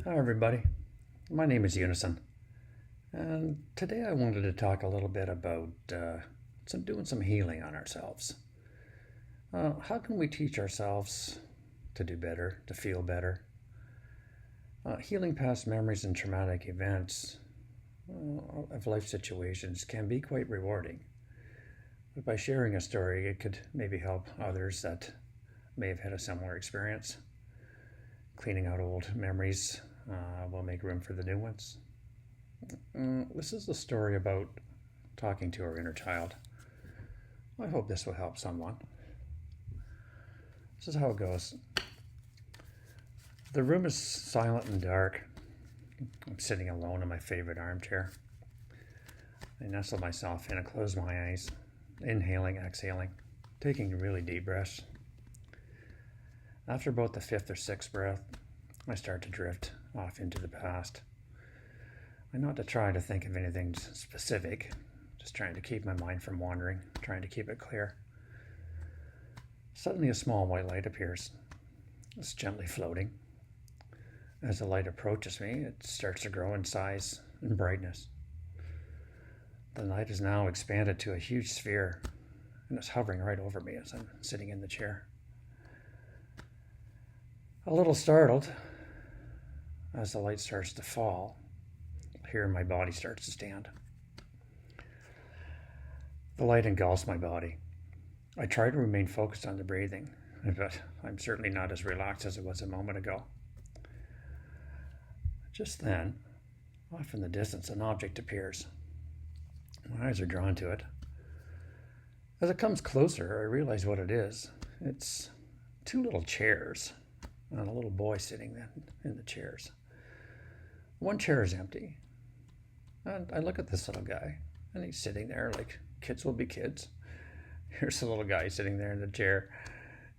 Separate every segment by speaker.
Speaker 1: Hi, everybody. My name is Unison, and today I wanted to talk a little bit about doing some healing on ourselves. How can we teach ourselves to do better, to feel better? Healing past memories and traumatic events of life situations can be quite rewarding. But by sharing a story, it could maybe help others that may have had a similar experience. Cleaning out old memories will make room for the new ones. This is a story about talking to our inner child. I hope this will help someone. This is how it goes. The room is silent and dark. I'm sitting alone in my favorite armchair. I nestle myself in and close my eyes, inhaling, exhaling, taking really deep breaths. After about the fifth or sixth breath, I start to drift off into the past. I'm not to try to think of anything specific, just trying to keep my mind from wandering, trying to keep it clear. Suddenly a small white light appears. It's gently floating. As the light approaches me, it starts to grow in size and brightness. The light is now expanded to a huge sphere, and it's hovering right over me as I'm sitting in the chair. A little startled, as the light starts to fall, here my body starts to stand. The light engulfs my body. I try to remain focused on the breathing, but I'm certainly not as relaxed as it was a moment ago. Just then, off in the distance, an object appears. My eyes are drawn to it. As it comes closer, I realize what it is. It's two little chairs and a little boy sitting in the chairs. One chair is empty. And I look at this little guy, and he's sitting there like kids will be kids. Here's the little guy sitting there in the chair,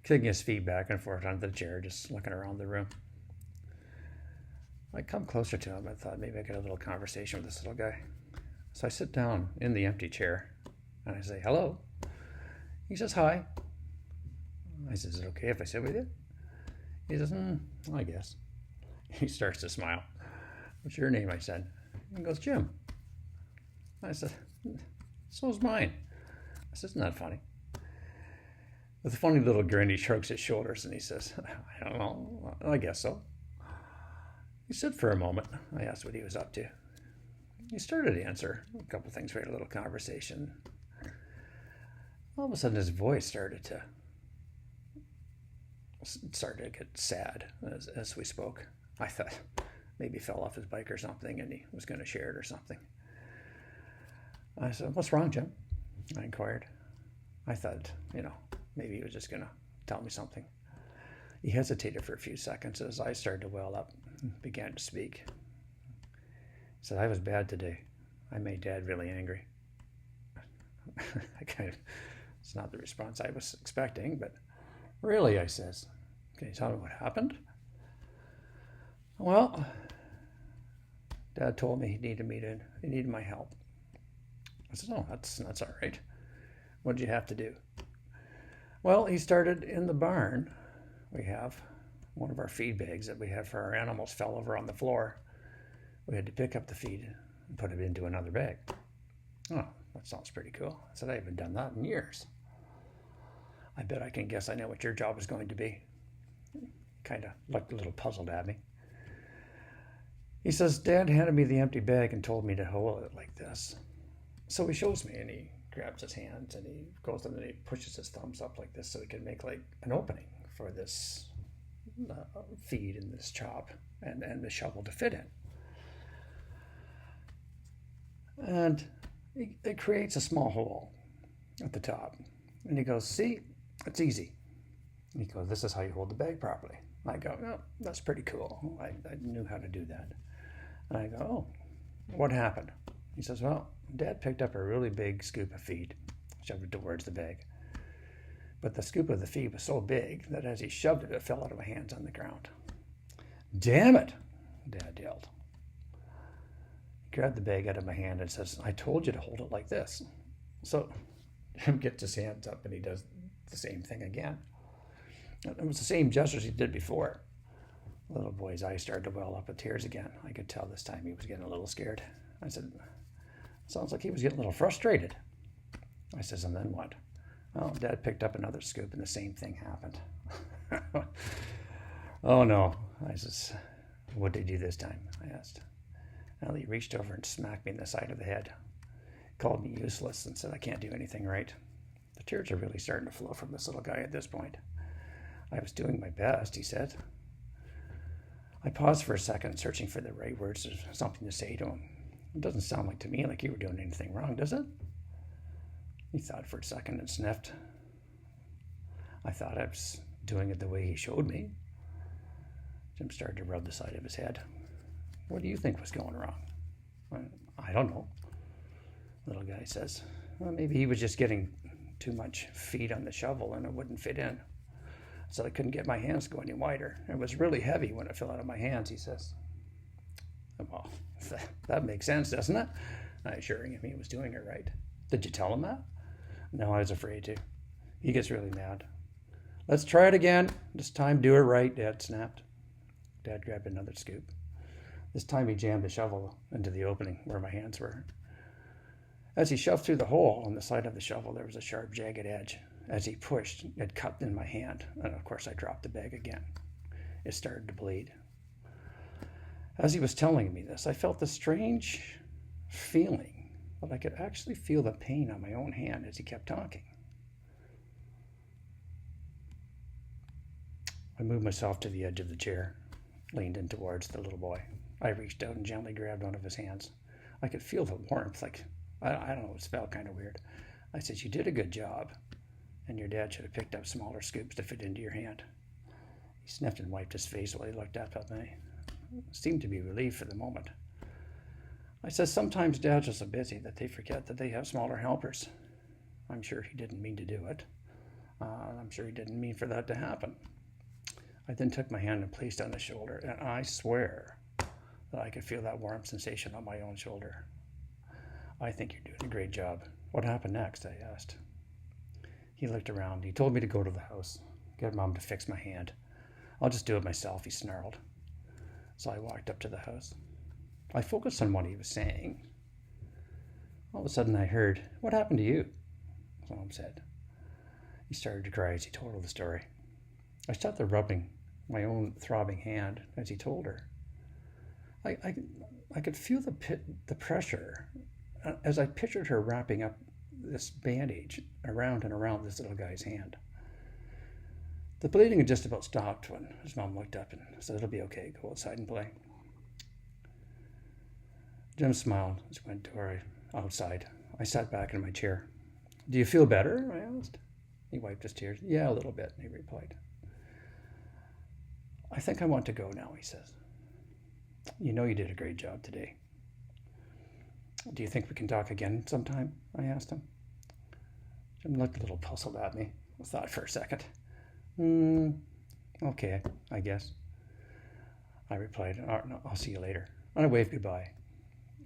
Speaker 1: kicking his feet back and forth onto the chair, just looking around the room. I come closer to him. I thought maybe I could have a little conversation with this little guy. So I sit down in the empty chair, and I say, "Hello." He says, "Hi." I says, "Is it okay if I sit with you?" He says, "I guess." He starts to smile. "What's your name?" I said. He goes, "Jim." I said, "So's mine." I said, "Isn't that funny?" With a funny little grin, he shrugs his shoulders and he says, "I don't know. I guess so." He stood for a moment. I asked what he was up to. He started to answer a couple of things. We had a little conversation. All of a sudden, his voice started to get sad as we spoke. I thought maybe he fell off his bike or something and he was going to share it or something. I said, "What's wrong, Jim?" I inquired. I thought, maybe he was just going to tell me something. He hesitated for a few seconds as I started to well up and began to speak. He said, "I was bad today. I made Dad really angry." It's not the response I was expecting, but "Really?" I says. "Can you tell me what happened?" "Well, Dad told me he needed my help." I said, "Oh, that's all right. What did you have to do?" "Well, he started in the barn. We have one of our feed bags that we have for our animals fell over on the floor. We had to pick up the feed and put it into another bag." "Oh, that sounds pretty cool." I said, "I haven't done that in years." "I bet I can guess I know what your job is going to be." Kind of looked a little puzzled at me. He says, "Dad handed me the empty bag and told me to hold it like this." So he shows me and he grabs his hands and he goes and he pushes his thumbs up like this so he can make like an opening for this feed and this chop and the shovel to fit in. And it creates a small hole at the top. And he goes, "See, it's easy." He goes, "This is how you hold the bag properly." I go, "Oh, that's pretty cool. I knew how to do that." And I go, "Oh, what happened?" He says, "Well, Dad picked up a really big scoop of feed, shoved it towards the bag. But the scoop of the feed was so big that as he shoved it, it fell out of my hands on the ground." "Damn it," Dad yelled. He grabbed the bag out of my hand and says, "I told you to hold it like this." So Jim gets his hands up and he does the same thing again. It was the same gestures he did before. The little boy's eyes started to well up with tears again. I could tell this time he was getting a little scared. I said, sounds like he was getting a little frustrated. I says, and then what? Well, Dad picked up another scoop and the same thing happened. Oh no. I says, what did he do this time? I asked. Well, he reached over and smacked me in the side of the head. Called me useless and said I can't do anything right. The tears are really starting to flow from this little guy at this point. I was doing my best, he said. I paused for a second, searching for the right words or something to say to him. It doesn't sound like to me like you were doing anything wrong, does it? He thought for a second and sniffed. I thought I was doing it the way he showed me. Jim started to rub the side of his head. What do you think was going wrong? I don't know. Little guy says, well, maybe he was just getting too much feed on the shovel and it wouldn't fit in. So I couldn't get my hands to go any wider. It was really heavy when it fell out of my hands, he says. Well, that makes sense, doesn't it? I assured him he was doing it right. Did you tell him that? No, I was afraid to. He gets really mad. Let's try it again. This time do it right, Dad snapped. Dad grabbed another scoop. This time he jammed the shovel into the opening where my hands were. As he shoved through the hole on the side of the shovel, there was a sharp, jagged edge. As he pushed, it cut in my hand, and of course I dropped the bag again. It started to bleed. As he was telling me this, I felt the strange feeling that I could actually feel the pain on my own hand as he kept talking. I moved myself to the edge of the chair, leaned in towards the little boy. I reached out and gently grabbed one of his hands. I could feel the warmth, I don't know, it felt kind of weird. I said, you did a good job, and your dad should have picked up smaller scoops to fit into your hand. He sniffed and wiped his face while he looked up at me. Seemed to be relieved for the moment. I said, sometimes dads are so busy that they forget that they have smaller helpers. I'm sure he didn't mean to do it. I'm sure he didn't mean for that to happen. I then took my hand and placed it on his shoulder, and I swear that I could feel that warm sensation on my own shoulder. I think you're doing a great job. What happened next? I asked. He looked around. He told me to go to the house, get Mom to fix my hand. I'll just do it myself, he snarled. So I walked up to the house. I focused on what he was saying. All of a sudden I heard, what happened to you? Mom said. He started to cry as he told her the story. I sat there rubbing my own throbbing hand as he told her. I could feel the pressure as I pictured her wrapping up this bandage around and around this little guy's hand. The bleeding had just about stopped when his mom looked up and said, it'll be okay, go outside and play. Jim smiled as we went outside. I sat back in my chair. Do you feel better? I asked. He wiped his tears. Yeah, a little bit, he replied. I think I want to go now, he says. You know you did a great job today. Do you think we can talk again sometime? I asked him. Jim looked a little puzzled at me. I thought for a second. Okay, I guess. I replied, no, I'll see you later. And I waved goodbye.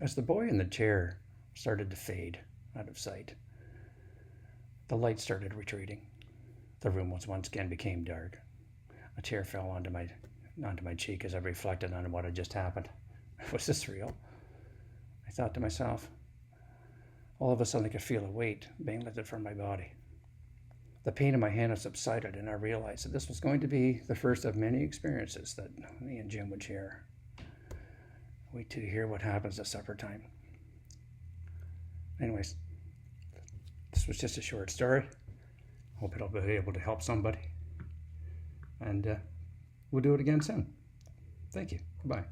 Speaker 1: As the boy in the chair started to fade out of sight, the light started retreating. The room once again became dark. A tear fell onto my cheek as I reflected on what had just happened. Was this real? I thought to myself. All of a sudden I could feel a weight being lifted from my body. The pain in my hand had subsided, and I realized that this was going to be the first of many experiences that me and Jim would share. Wait till you hear what happens at supper time. Anyways, this was just a short story. Hope it'll be able to help somebody. And we'll do it again soon. Thank you. Goodbye.